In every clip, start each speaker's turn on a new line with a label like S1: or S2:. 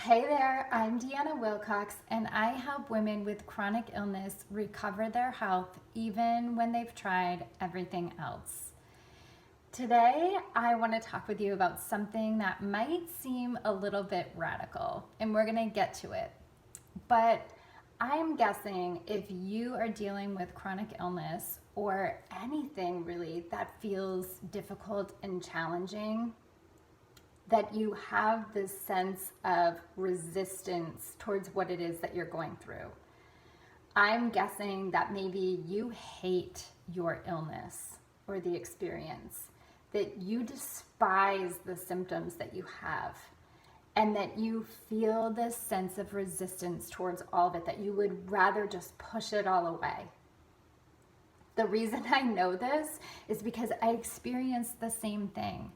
S1: Hey there, I'm Deanna Wilcox, and I help women with chronic illness recover their health even when they've tried everything else. Today, I want to talk with you about something that might seem a little bit radical, and we're going to get to it. But I'm guessing if you are dealing with chronic illness or anything really that feels difficult and challenging, that you have this sense of resistance towards what it is that you're going through. I'm guessing that maybe you hate your illness or the experience, that you despise the symptoms that you have, and that you feel this sense of resistance towards all of it, that you would rather just push it all away. The reason I know this is because I experienced the same thing.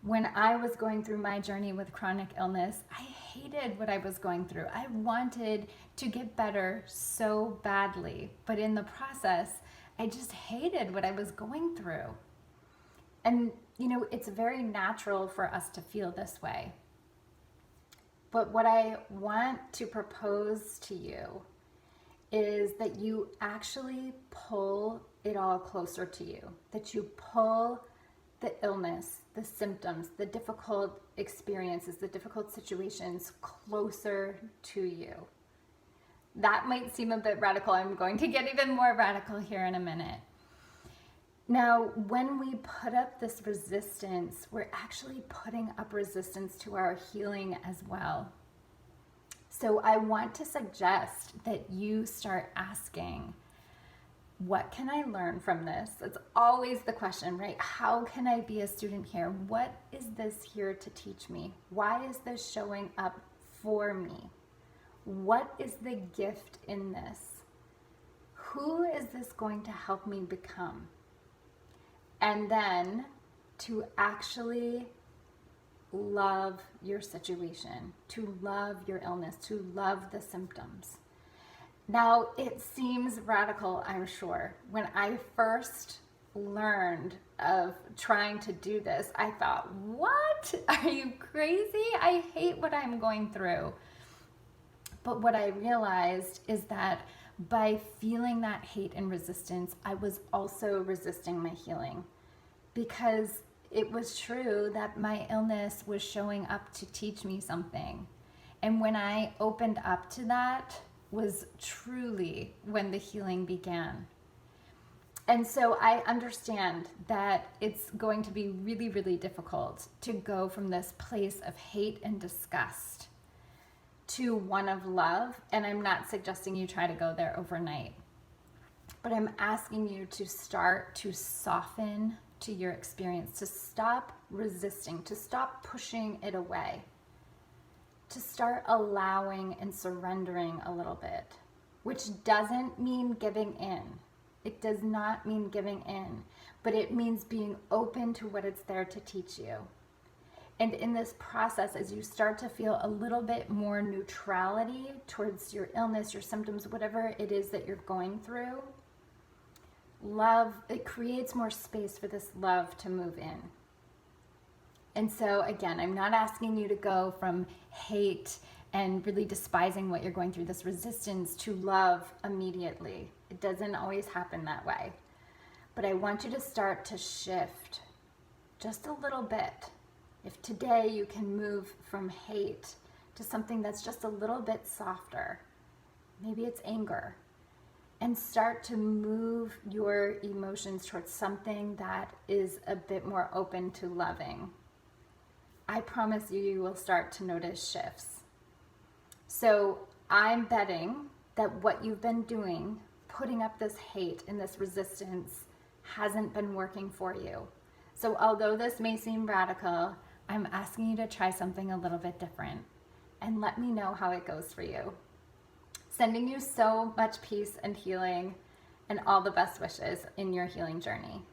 S1: When I was going through my journey with chronic illness, I hated what I was going through. I wanted to get better so badly, but in the process, I just hated what I was going through. And it's very natural for us to feel this way. But what I want to propose to you is that you actually pull it all closer to you, that you pull the illness, the symptoms, the difficult experiences, the difficult situations closer to you. That might seem a bit radical. I'm going to get even more radical here in a minute. Now, when we put up this resistance, we're actually putting up resistance to our healing as well. So I want to suggest that you start asking, what can I learn from this? It's always the question, right? How can I be a student here? What is this here to teach me? Why is this showing up for me? What is the gift in this? Who is this going to help me become? And then to actually love your situation, to love your illness, to love the symptoms. Now, it seems radical, I'm sure. When I first learned of trying to do this, I thought, what? Are you crazy? I hate what I'm going through. But what I realized is that by feeling that hate and resistance, I was also resisting my healing, because it was true that my illness was showing up to teach me something. And when I opened up to that, was truly when the healing began. And so I understand that it's going to be really, really difficult to go from this place of hate and disgust to one of love. And I'm not suggesting you try to go there overnight, but I'm asking you to start to soften to your experience, to stop resisting, to stop pushing it away, to start allowing and surrendering a little bit, which doesn't mean giving in. It does not mean giving in, but it means being open to what it's there to teach you. And in this process, as you start to feel a little bit more neutrality towards your illness, your symptoms, whatever it is that you're going through, love, it creates more space for this love to move in. And so again, I'm not asking you to go from hate and really despising what you're going through, this resistance, to love immediately. It doesn't always happen that way. But I want you to start to shift just a little bit. If today you can move from hate to something that's just a little bit softer, maybe it's anger, and start to move your emotions towards something that is a bit more open to loving, I promise you, you will start to notice shifts. So I'm betting that what you've been doing, putting up this hate and this resistance, hasn't been working for you. So although this may seem radical, I'm asking you to try something a little bit different, and let me know how it goes for you. Sending you so much peace and healing, and all the best wishes in your healing journey.